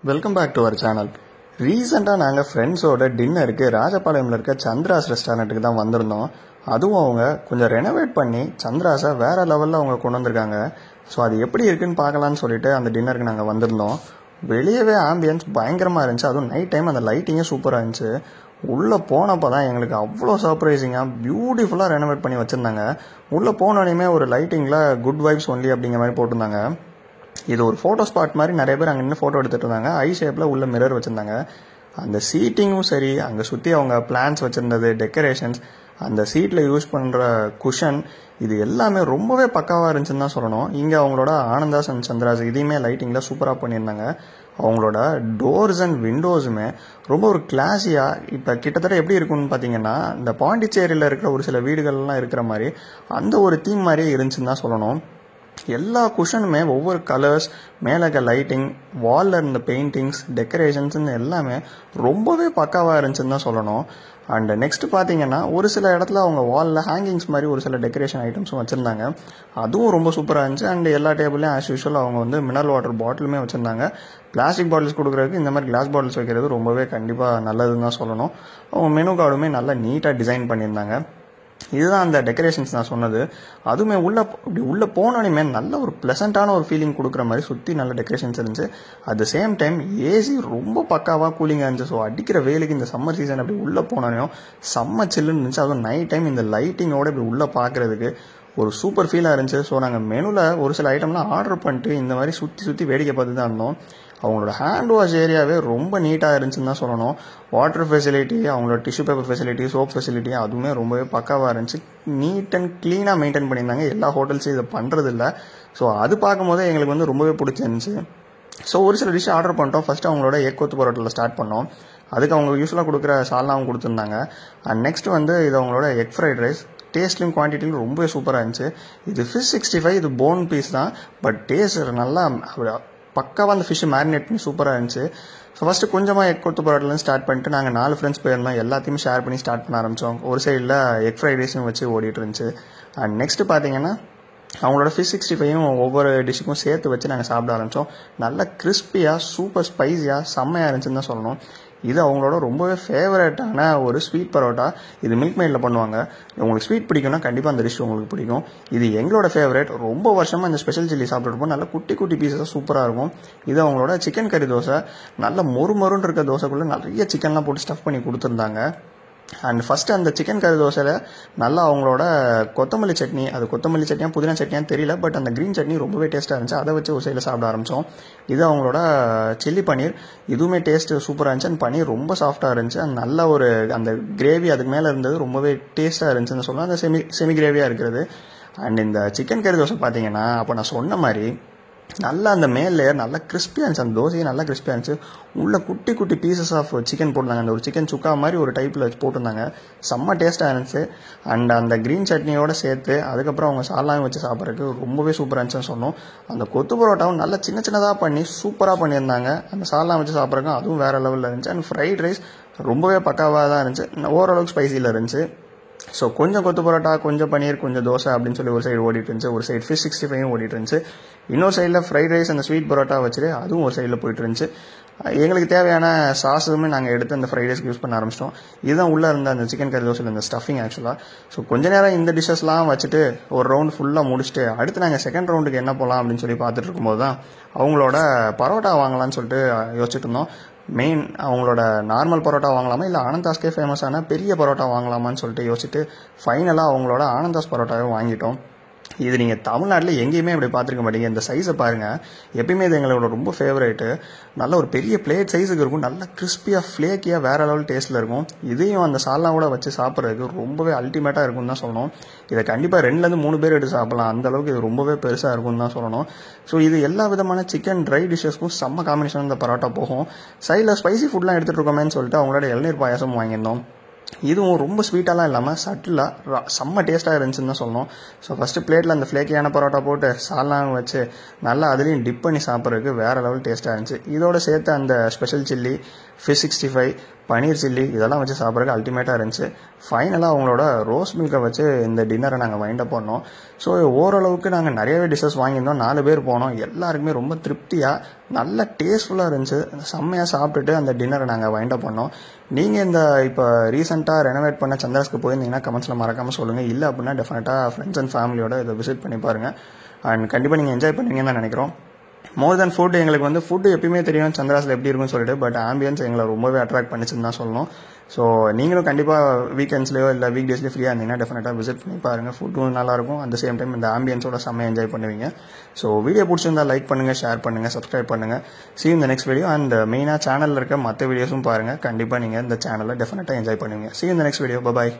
Welcome back to our channel. ரீசெண்டாக நாங்கள் ஃப்ரெண்ட்ஸோட டின்னருக்கு ராஜபாளையமில் இருக்க சந்திராஸ் ரெஸ்டாரண்ட்டுக்கு தான் வந்திருந்தோம். அதுவும் அவங்க கொஞ்சம் ரெனோவேட் பண்ணி சந்திராஸை வேறு லெவலில் அவங்க கொண்டு வந்திருக்காங்க. ஸோ அது எப்படி இருக்குன்னு பார்க்கலான்னு சொல்லிட்டு அந்த டின்னருக்கு நாங்கள் வந்திருந்தோம். வெளியவே ஆம்பியன்ஸ் பயங்கரமாக இருந்துச்சு. அதுவும் நைட் டைம் அந்த லைட்டிங்கே சூப்பராக இருந்துச்சு. உள்ளே போனப்போ தான் எங்களுக்கு அவ்வளோ சர்ப்ரைசிங்காக பியூட்டிஃபுல்லாக ரெனோவேட் பண்ணி வச்சுருந்தாங்க. உள்ளே போனோடனே ஒரு லைட்டிங்கில் குட் வைப்ஸ் ஒன்லி அப்படிங்கிற மாதிரி போட்டிருந்தாங்க. இது ஒரு ஃபோட்டோ ஸ்பாட் மாதிரி நிறைய பேர் அங்கே நின்று ஃபோட்டோ எடுத்துகிட்டு இருந்தாங்க. ஐ ஷேப்பில் உள்ள மிரர் வச்சுருந்தாங்க. அந்த சீட்டிங்கும் சரி, அங்கே சுற்றி அவங்க பிளான்ஸ் வச்சுருந்தது, டெக்கரேஷன்ஸ், அந்த சீட்டில் யூஸ் பண்ணுற குஷன், இது எல்லாமே ரொம்பவே பக்காவாக இருந்துச்சுன்னு தான் சொல்லணும். இங்கே அவங்களோட ஆனந்தாஸ் அண்ட் சந்திராஸ் இதையுமே லைட்டிங்கில் சூப்பராக பண்ணியிருந்தாங்க. அவங்களோட டோர்ஸ் அண்ட் விண்டோஸுமே ரொம்ப ஒரு கிளாஸியாக, இப்போ கிட்டத்தட்ட எப்படி இருக்குன்னு பார்த்தீங்கன்னா இந்த பாண்டிச்சேரியில் இருக்கிற ஒரு சில வீடுகள்லாம் இருக்கிற மாதிரி அந்த ஒரு தீம் மாதிரியே இருந்துச்சுன்னு தான் சொல்லணும். எல்லா குஷனுமே ஒவ்வொரு கலர்ஸ், மேலே இருக்க லைட்டிங், வாலில் இருந்த பெயிண்டிங்ஸ், டெக்கரேஷன்ஸ்ன்னு எல்லாமே ரொம்பவே பக்காவாக இருந்துச்சுன்னு தான் சொல்லணும். அண்ட் நெக்ஸ்ட் பார்த்தீங்கன்னா ஒரு சில இடத்துல அவங்க வாலில் ஹேங்கிங்ஸ் மாதிரி ஒரு சில டெக்கரேஷன் ஐட்டம்ஸும் வச்சுருந்தாங்க. அதுவும் ரொம்ப சூப்பராக இருந்துச்சு. அண்ட் எல்லா டேபிள்லையும் ஆஸ் யூஷுவல் அவங்க வந்து மினரல் வாட்டர் பாட்டிலுமே வச்சுருந்தாங்க. பிளாஸ்டிக் பாட்டில்ஸ் கொடுக்குறதுக்கு இந்த மாதிரி கிளாஸ் பாட்டில்ஸ் வைக்கிறது ரொம்பவே கண்டிப்பாக நல்லதுன்னு தான் சொல்லணும். அவங்க மெனு கார்டுமே நல்லா நீட்டாக டிசைன் பண்ணியிருந்தாங்க. இதுதான் அந்த டெக்கரேஷன்ஸ் நான் சொன்னது. அதுவுமே உள்ளே போனோடனே நல்ல ஒரு ப்ளசண்ட்டான ஒரு ஃபீலிங் கொடுக்குற மாதிரி சுற்றி நல்ல டெக்கரேஷன்ஸ் இருந்துச்சு. At the same time AC ரொம்ப பக்காவாக கூலிங்காக இருந்துச்சு. ஸோ அடிக்கிற வெயிலுக்கு இந்த சம்மர் சீசன் அப்படி உள்ளே போனோடனே செம்ம சில்லுன்னு இருந்துச்சு. அதுவும் நைட் டைம் இந்த லைட்டிங்கோடு இப்படி உள்ளே பார்க்குறதுக்கு ஒரு சூப்பர் ஃபீலாக இருந்துச்சு. ஸோ நாங்கள் மெனுவில் ஒரு சில ஐட்டம்லாம் ஆர்டர் பண்ணிட்டு இந்த மாதிரி சுற்றி வேடிக்கை பார்த்து தான் இருந்தோம். அவங்களோட ஹேண்ட் வாஷ் ஏரியாவே ரொம்ப நீட்டாக இருந்துச்சுன்னு தான் சொல்லணும். வாட்டர் ஃபெசிலிட்டி, அவங்களோட tissue paper facility, soap facility அதுவுமே ரொம்பவே பக்காவாக இருந்துச்சு. நீட் அண்ட் க்ளீனாக மெயின்டைன் பண்ணியிருந்தாங்க. எல்லா ஹோட்டல்ஸும் இதை பண்ணுறதில்ல. ஸோ அது பார்க்கும்போது எங்களுக்கு வந்து ரொம்பவே பிடிச்சிருந்துச்சு. ஸோ ஒரு சில டிஷ் ஆர்டர் பண்ணிட்டோம். ஃபஸ்ட்டு அவங்களோட எக் கொத்து பரோட்டாவில் ஸ்டார்ட் பண்ணோம். அதுக்கு அவங்க யூஸ்வலாக கொடுக்குற சால்னாவும் கொடுத்துருந்தாங்க. அண்ட் நெக்ஸ்ட் வந்து இது அவங்களோட எக் ஃப்ரைட் ரைஸ். டேஸ்ட்லையும் குவான்டிட்டியும் ரொம்பவே சூப்பராக இருந்துச்சு. இது ஃபிஷ் 65, இது போன் பீஸ் தான். பட் டேஸ்ட் நல்லா பக்காவாக அந்த ஃபிஷ்ஷை மேரினேட் பண்ணி சூப்பராக இருந்துச்சு. ஸோ ஃபஸ்ட்டு கொஞ்சமாக எக் கொத்து பரோட்டாலேருந்து ஸ்டார்ட் பண்ணிட்டு நாங்கள் 4 ஃப்ரெண்ட்ஸ் போயிருந்தோம். எல்லாத்தையுமே ஷேர் பண்ணி ஸ்டார்ட் பண்ண ஆரம்பித்தோம். ஒரு சைடில் எக் ஃப்ரைட் ரைஸும் வச்சு ஓடிட்டு இருந்துச்சு. அண்ட் நெக்ஸ்ட்டு பார்த்தீங்கன்னா அவங்களோட ஃபிஷ் 65யும் ஒவ்வொரு டிஷ்ஷுக்கும் சேர்த்து வச்சு நாங்கள் சாப்பிட ஆரம்பித்தோம். நல்லா கிறிஸ்பியாக சூப்பர் ஸ்பைஸியாக செம்மையாக இருந்துச்சுன்னு தான் சொல்லணும். இது அவங்களோட ரொம்பவே ஃபேவரட்டான ஒரு ஸ்வீட் பரோட்டா. இது மில்க் மெய்டில் பண்ணுவாங்க. உங்களுக்கு ஸ்வீட் பிடிக்கும்னா கண்டிப்பாக அந்த டிஷ் உங்களுக்கு பிடிக்கும். இது எங்களோட ஃபேவரட். ரொம்ப வருஷமாக இந்த ஸ்பெஷல் சில்லி சாப்பிட்டுருப்போம். நல்லா குட்டி குட்டி பீஸஸாக சூப்பராக இருக்கும். இது அவங்களோட சிக்கன் கறி தோசை. நல்ல மொறுன்னு இருக்க தோசைக்குள்ளே நிறைய சிக்கன்லாம் போட்டு ஸ்டஃப் பண்ணி கொடுத்துருந்தாங்க. அண்ட் ஃபஸ்ட்டு அந்த சிக்கன் கறி தோசையில் நல்லா அவங்களோட கொத்தமல்லி சட்னி, அது கொத்தமல்லி சட்னியாக புதினா சட்னியாக தெரியல, பட் அந்த க்ரீன் சட்னி ரொம்பவே டேஸ்ட்டாக இருந்துச்சு. அதை வச்சு ஒரு சைடில் சாப்பிட ஆரம்பித்தோம். இது அவங்களோட சில்லி பன்னீர். இதுவுமே டேஸ்ட்டு சூப்பராக இருந்துச்சு. அண்ட் பன்னீர் ரொம்ப சாஃப்டாக இருந்துச்சு. அண்ட் நல்ல ஒரு அந்த கிரேவி அதுக்கு மேலே இருந்தது ரொம்பவே டேஸ்ட்டாக இருந்துச்சுன்னு சொல்லலாம். அந்த செமி கிரேவியாக இருக்கிறது. அண்ட் இந்த சிக்கன் கறி தோசை பார்த்தீங்கன்னா அப்போ நான் சொன்ன மாதிரி நல்லா அந்த மேல் லேயர் நல்லா கிறிஸ்பியாக இருந்துச்சு. அந்த தோசையே நல்லா கிறிஸ்பியாக இருந்துச்சு. உள்ள குட்டி குட்டி பீசஸ் ஆஃப் சிக்கன் போட்டிருந்தாங்க. அந்த ஒரு சிக்கன் சுக்கா மாதிரி ஒரு டைப்பில் வச்சு போட்டிருந்தாங்க. செம்ம டேஸ்ட்டாக இருந்துச்சு. அண்ட் அந்த க்ரீன் சட்னியோடு சேர்த்து அதுக்கப்புறம் அவங்க சாலாவும் வச்சு சாப்பிட்றதுக்கு ரொம்பவே சூப்பராக இருந்துச்சுன்னு சொன்னோம். அந்த கொத்து பரோட்டாவும் நல்லா சின்னதாக பண்ணி சூப்பராக பண்ணியிருந்தாங்க. அந்த சாலாம் வச்சு சாப்பிட்றதுக்கும் அதுவும் வேறு லெவலில் இருந்துச்சு. அண்ட் ஃப்ரைட் ரைஸ் ரொம்பவே பக்காவாக தான் இருந்துச்சு. ஓரளவுக்கு ஸ்பைசியில் இருந்துச்சு. ஸோ கொஞ்சம் கொத்து பரோட்டா, கொஞ்சம் பன்னீர், கொஞ்சம் தோசை அப்படின்னு சொல்லி ஒரு சைடு ஓடிட்டு இருந்துச்சு. ஒரு சைடு ஃபிஷ் 65யும் ஓடிட்டு இருந்துச்சு. இன்னொரு சைடில் ஃப்ரைட் ரைஸ் அந்த ஸ்வீட் பரோட்டா வச்சுட்டு அதுவும் ஒரு சைடில் போயிட்டு இருந்துச்சு. எங்களுக்கு தேவையான சாஸுமே நாங்கள் எடுத்து அந்த ஃப்ரைட் ரைஸ்க்கு யூஸ் பண்ண ஆரம்பிச்சிட்டோம். இதுதான் உள்ளே இருந்த அந்த சிக்கன் கறி தோசையில் இந்த ஸ்டஃபிங் ஆக்சுவலாக. ஸோ கொஞ்ச நேரம் இந்த டிஷ்ஷஸ்லாம் வச்சுட்டு ஒரு ரவுண்ட் ஃபுல்லாக முடிச்சுட்டு அடுத்து நாங்கள் செகண்ட் ரவுண்டுக்கு என்ன போகலாம் அப்படின்னு சொல்லி பார்த்துட்டு இருக்கும்போது தான் அவங்களோட பரோட்டா வாங்கலாம்னு சொல்லிட்டு யோசிச்சுட்டு இருந்தோம். மெயின் அவங்களோட நார்மல் பரோட்டா வாங்கலாமா இல்லை ஆனந்தாஸ்கே ஃபேமஸான பெரிய பரோட்டா வாங்கலாமான்னு சொல்லிட்டு யோசிச்சுட்டு ஃபைனலாக அவங்களோட ஆனந்தாஸ் பரோட்டாவே வாங்கிட்டோம். இது நீங்கள் தமிழ்நாட்டில் எங்கேயுமே இப்படி பார்த்துருக்க மாட்டீங்க. இந்த சைஸை பாருங்கள். எப்பயுமே இது எங்களோட ரொம்ப ஃபேவரேட்டு. நல்ல ஒரு பெரிய பிளேட் சைஸுக்கு இருக்கும். நல்லா கிறிஸ்பியாக ஃப்ளேக்கியாக வேறு லெவல் டேஸ்ட்டில் இருக்கும். இதையும் அந்த சால்லாம் கூட வச்சு சாப்பிட்றதுக்கு ரொம்பவே அல்டிமேட்டாக இருக்கும்னு தான் சொல்லணும். இதை கண்டிப்பாக 2-3 பேர் எடுத்து சாப்பிட்லாம். அந்தளவுக்கு இது ரொம்பவே பெருசாக இருக்கும்னு தான் சொல்லணும். ஸோ இது எல்லா விதமான சிக்கன் ட்ரை டிஷ்ஷஸ்க்கும் செம்ம காம்பினேஷன் இந்த பரோட்டா போகும். சைடில் ஸ்பைசி ஃபுட்லாம் எடுத்துகிட்டு இருக்கோமேன்னு சொல்லிட்டு அவங்களோட இளநீர் பாயாசம் வாங்கியிருந்தோம். இதுவும் ரொம்ப ஸ்வீட்டாலாம் இல்லாமல் சட்டிலாக செம்ம டேஸ்ட்டாக இருந்துச்சுன்னு தான் சொல்லணும். ஸோ ஃபஸ்ட்டு பிளேட்டில் அந்த ஃப்ளேக்கியான பரோட்டா போட்டு சால்லாம் வச்சு நல்லா அதுலேயும் டிப் பண்ணி சாப்பிட்றதுக்கு வேறு லெவல் டேஸ்ட்டாக இருந்துச்சு. இதோட சேர்த்து அந்த ஸ்பெஷல் சில்லி, ஃபிஷ் 65, பன்னீர் சில்லி இதெல்லாம் வச்சு சாப்பிட்றதுக்கு அல்டிமேட்டாக இருந்துச்சு. ஃபைனலாக அவங்களோட ரோஸ் மில்கை வச்சு இந்த டின்னரை நாங்கள் வைண்ட் அப் பண்ணோம். ஸோ ஓரளவுக்கு நாங்கள் நிறையவே டிஷ்ஷஸ் வாங்கியிருந்தோம். 4 பேர் போனோம். எல்லாருக்குமே ரொம்ப திருப்தியாக நல்ல டேஸ்ட்ஃபுல்லாக இருந்துச்சு. செம்மையாக சாப்பிட்டுட்டு அந்த டின்னரை நாங்கள் வைண்ட் அப் பண்ணோம். நீங்கள் இந்த இப்போ ரீசெண்டாக ரெனோவேட் பண்ண சந்திராஸ்க்கு போயிருந்தீங்கன்னா கமெண்ட்ஸில் மறக்காமல் சொல்லுங்கள். இல்லை அப்படின்னா டெஃபினட்டாக ஃப்ரெண்ட்ஸ் அண்ட் ஃபேமிலியோட இதை விசிட் பண்ணி பாருங்கள். அண்ட் கண்டிப்பாக நீங்கள் என்ஜாய் பண்ணுவீங்கன்னு தான் நினைக்கிறோம். மோர் தென் ஃபுட், எங்களுக்கு வந்து ஃபுட்டு எப்பயுமே தெரியும் சந்திராஸில் எப்படி இருக்குன்னு சொல்லிட்டு, பட் ஆம்பியன்ஸ் எங்களை ரொம்பவே அட்ராக்ட் பண்ணிச்சுன்னு தான் சொல்லணும். ஸோ நீங்களும் கண்டிப்பாக வீக்கெண்ட்ஸ்லையோ இல்லை வீக் டேஸ்லேயோ ஃப்ரீயாக இருந்தீங்கன்னா டெஃபினட்டாக விசிட் பண்ணி பாருங்கள். ஃபுட்டும் நல்லாயிருக்கும், அட் த சேம் டைம் இந்த ஆம்பியன்ஸோட செம்மையாக என்ஜாய் பண்ணுவீங்க. ஸோ வீடியோ பிடிச்சிருந்தா லைக் பண்ணுங்கள், ஷேர் பண்ணுங்கள், சப்ஸ்கிரைப் பண்ணுங்கள். See you in the next video. And மெயினாக சேனலில் இருக்க மற்ற வீடியோஸும் பாருங்கள். கண்டிப்பாக நீங்கள் இந்த சேனலை டெஃபினட்டாக என்ஜாய் பண்ணுவீங்க. See you in the next video. Bye bye.